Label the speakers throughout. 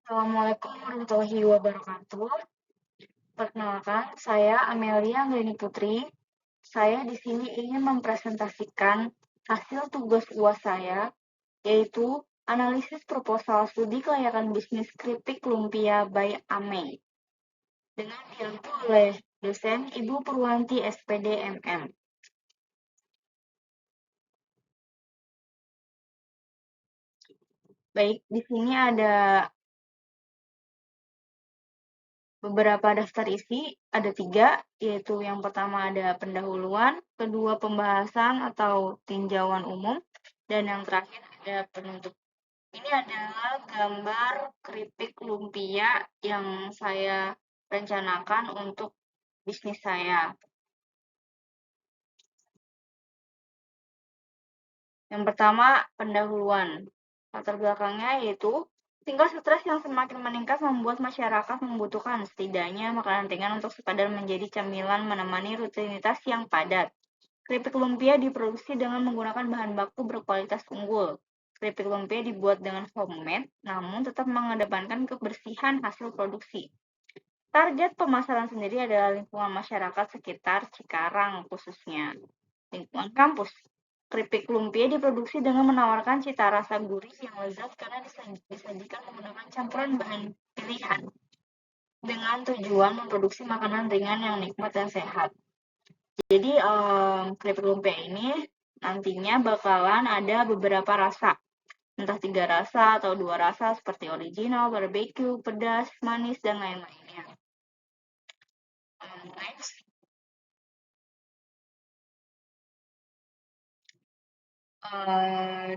Speaker 1: Assalamualaikum warahmatullahi wabarakatuh. Perkenalkan, saya Amelia Anggreni Putri. Saya di sini ingin mempresentasikan hasil tugas UAS saya, yaitu analisis proposal studi kelayakan bisnis keripik lumpia by AMEI, dengan dibantu oleh dosen Ibu Purwanti SPD MM. Baik, di sini ada beberapa daftar isi, ada 3, yaitu yang pertama ada pendahuluan, kedua pembahasan atau tinjauan umum, dan yang terakhir ada penutup. Ini adalah gambar keripik lumpia yang saya rencanakan untuk bisnis saya. Yang pertama, pendahuluan. Latar belakangnya yaitu tingkat stres yang semakin meningkat membuat masyarakat membutuhkan setidaknya makanan ringan untuk sekadar menjadi camilan menemani rutinitas yang padat. Keripik lumpia diproduksi dengan menggunakan bahan baku berkualitas unggul. Keripik lumpia dibuat dengan homemade, namun tetap mengedepankan kebersihan hasil produksi. Target pemasaran sendiri adalah lingkungan masyarakat sekitar Cikarang khususnya. Lingkungan kampus. Keripik lumpia diproduksi dengan menawarkan cita rasa gurih yang lezat karena disajikan menggunakan campuran bahan pilihan dengan tujuan memproduksi makanan ringan yang nikmat dan sehat. Jadi keripik lumpia ini nantinya bakalan ada beberapa rasa, entah 3 rasa atau 2 rasa seperti original, barbecue, pedas, manis, dan lain-lainnya. Next.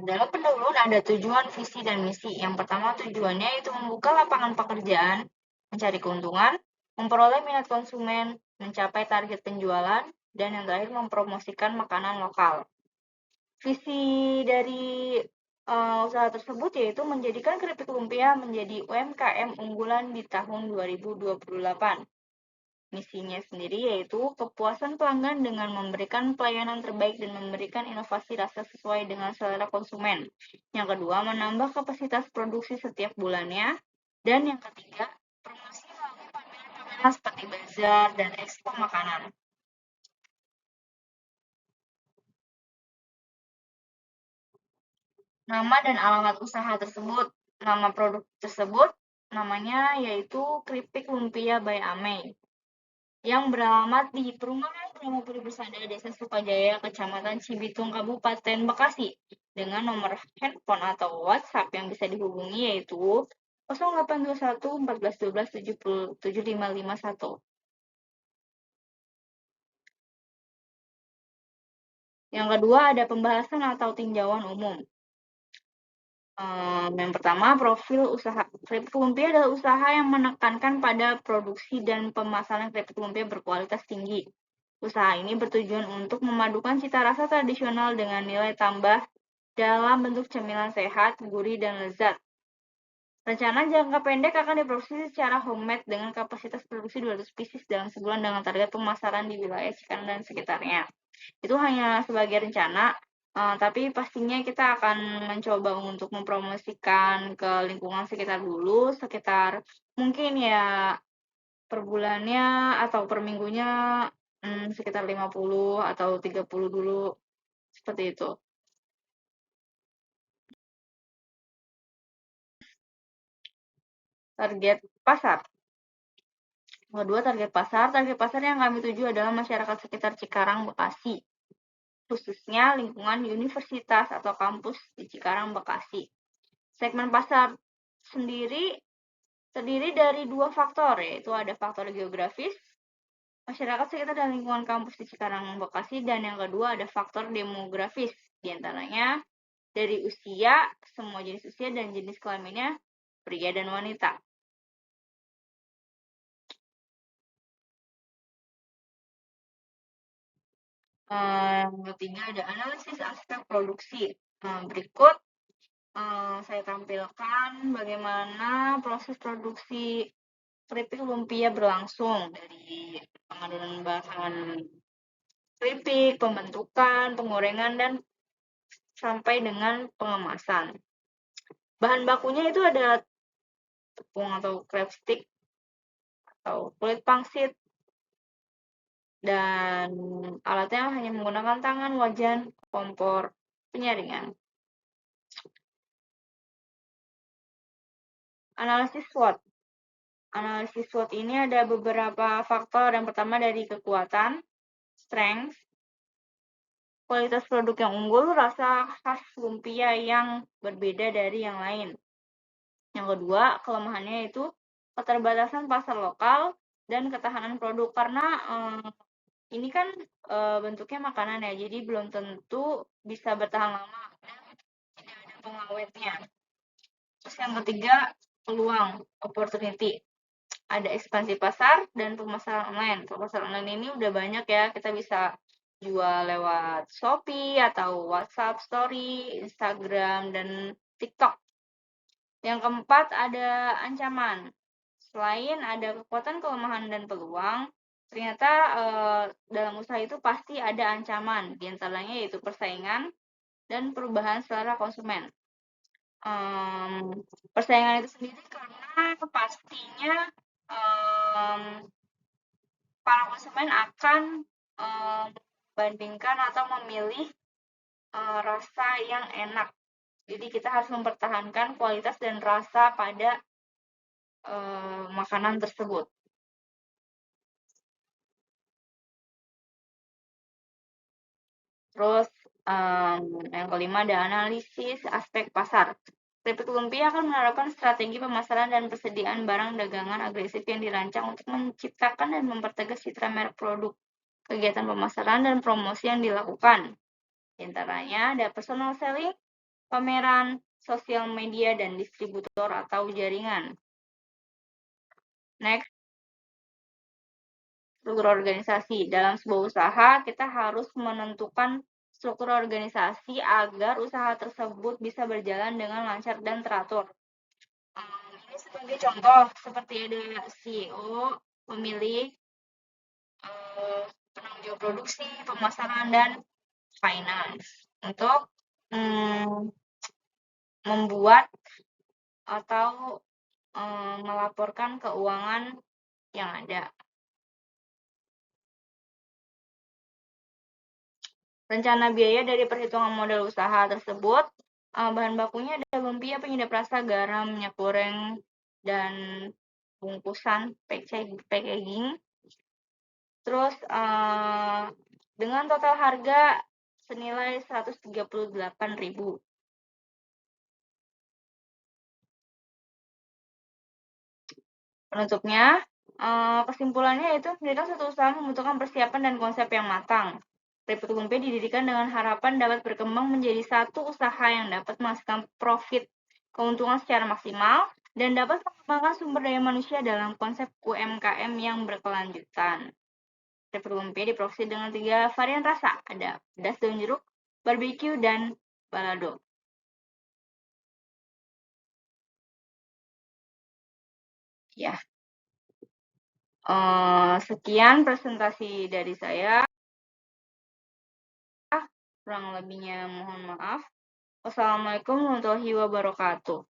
Speaker 1: Dalam pendahuluan ada tujuan, visi, dan misi. Yang pertama tujuannya itu membuka lapangan pekerjaan, mencari keuntungan, memperoleh minat konsumen, mencapai target penjualan, dan yang terakhir mempromosikan makanan lokal. Visi dari usaha tersebut yaitu menjadikan keripik lumpia menjadi UMKM unggulan di tahun 2028. Misinya sendiri yaitu kepuasan pelanggan dengan memberikan pelayanan terbaik dan memberikan inovasi rasa sesuai dengan selera konsumen. Yang kedua, menambah kapasitas produksi setiap bulannya. Dan yang ketiga, promosi melalui pameran-pameran seperti bazar dan ekspor makanan. Nama dan alamat usaha tersebut, nama produk tersebut, namanya yaitu Keripik Lumpia by Amei, yang beralamat di Perumahan Pramugari Persada Desa Sukajaya, Kecamatan Cibitung, Kabupaten Bekasi, dengan nomor handphone atau WhatsApp yang bisa dihubungi yaitu 0821 14 12 7551. Yang kedua ada pembahasan atau tinjauan umum. Yang pertama, profil usaha. Keripik lumpia adalah usaha yang menekankan pada produksi dan pemasaran keripik lumpia berkualitas tinggi. Usaha ini bertujuan untuk memadukan cita rasa tradisional dengan nilai tambah dalam bentuk camilan sehat, gurih, dan lezat. Rencana jangka pendek akan diproduksi secara homemade dengan kapasitas produksi 200 pieces dalam sebulan dengan target pemasaran di wilayah Cikarang dan sekitarnya. Itu hanya sebagai rencana, tapi pastinya kita akan mencoba untuk mempromosikan ke lingkungan sekitar dulu, sekitar mungkin ya per bulannya atau per minggunya sekitar 50 atau 30 dulu, seperti itu. Target pasar. Kedua, target pasar yang kami tuju adalah masyarakat sekitar Cikarang, Bekasi, khususnya lingkungan universitas atau kampus di Cikarang, Bekasi. Segmen pasar sendiri terdiri dari 2 faktor, yaitu ada faktor geografis, masyarakat sekitar dan lingkungan kampus di Cikarang, Bekasi, dan yang kedua ada faktor demografis, diantaranya dari usia, semua jenis usia dan jenis kelaminnya, pria dan wanita. Ketiga ada analisis aspek produksi. Berikut saya tampilkan bagaimana proses produksi keripik lumpia berlangsung dari pengadonan bahan keripik, pembentukan, penggorengan, dan sampai dengan pengemasan. Bahan bakunya itu ada tepung atau crab stick atau kulit pangsit, dan alatnya hanya menggunakan tangan, wajan, kompor, penyaringan. Analisis SWOT. Analisis SWOT ini ada beberapa faktor. Yang pertama dari kekuatan, strength, kualitas produk yang unggul, rasa khas lumpia yang berbeda dari yang lain. Yang kedua, kelemahannya itu keterbatasan pasar lokal dan ketahanan produk, karena ini kan bentuknya makanan ya, jadi belum tentu bisa bertahan lama dan tidak ada pengawetnya. Terus yang ketiga, peluang, opportunity. Ada ekspansi pasar dan pemasaran online. Pemasaran online ini udah banyak ya, kita bisa jual lewat Shopee atau WhatsApp Story, Instagram, dan TikTok. Yang keempat, ada ancaman. Selain ada kekuatan, kelemahan, dan peluang, ternyata dalam usaha itu pasti ada ancaman. Di antaranya yaitu persaingan dan perubahan selera konsumen. Persaingan itu sendiri karena pastinya para konsumen akan membandingkan atau memilih rasa yang enak. Jadi kita harus mempertahankan kualitas dan rasa pada makanan tersebut. Terus yang kelima ada analisis aspek pasar. Keripik lumpia akan menerapkan strategi pemasaran dan persediaan barang dagangan agresif yang dirancang untuk menciptakan dan mempertegas citra merek produk. Kegiatan pemasaran dan promosi yang dilakukan. Di antaranya ada personal selling, pameran, sosial media, dan distributor atau jaringan. Next, struktur organisasi. Dalam sebuah usaha, kita harus menentukan struktur organisasi agar usaha tersebut bisa berjalan dengan lancar dan teratur. Ini sebagai contoh, seperti ada CEO, pemilik, penanggung jawab produksi, pemasaran, dan finance. Untuk membuat atau melaporkan keuangan yang ada. Rencana biaya dari perhitungan modal usaha tersebut, bahan bakunya ada lumpia, penyedap rasa, garam, minyak goreng, dan bungkusan packaging. Terus dengan total harga senilai 138.000. Penutupnya, kesimpulannya yaitu mendirikan suatu usaha membutuhkan persiapan dan konsep yang matang. Keripik lumpia didirikan dengan harapan dapat berkembang menjadi satu usaha yang dapat menghasilkan profit, keuntungan secara maksimal, dan dapat mengembangkan sumber daya manusia dalam konsep UMKM yang berkelanjutan. Keripik lumpia diproduksi dengan 3 varian rasa, ada pedas daun jeruk, barbecue, dan balado. Ya, sekian presentasi dari saya. Kurang lebihnya mohon maaf. Wassalamualaikum warahmatullahi wabarakatuh.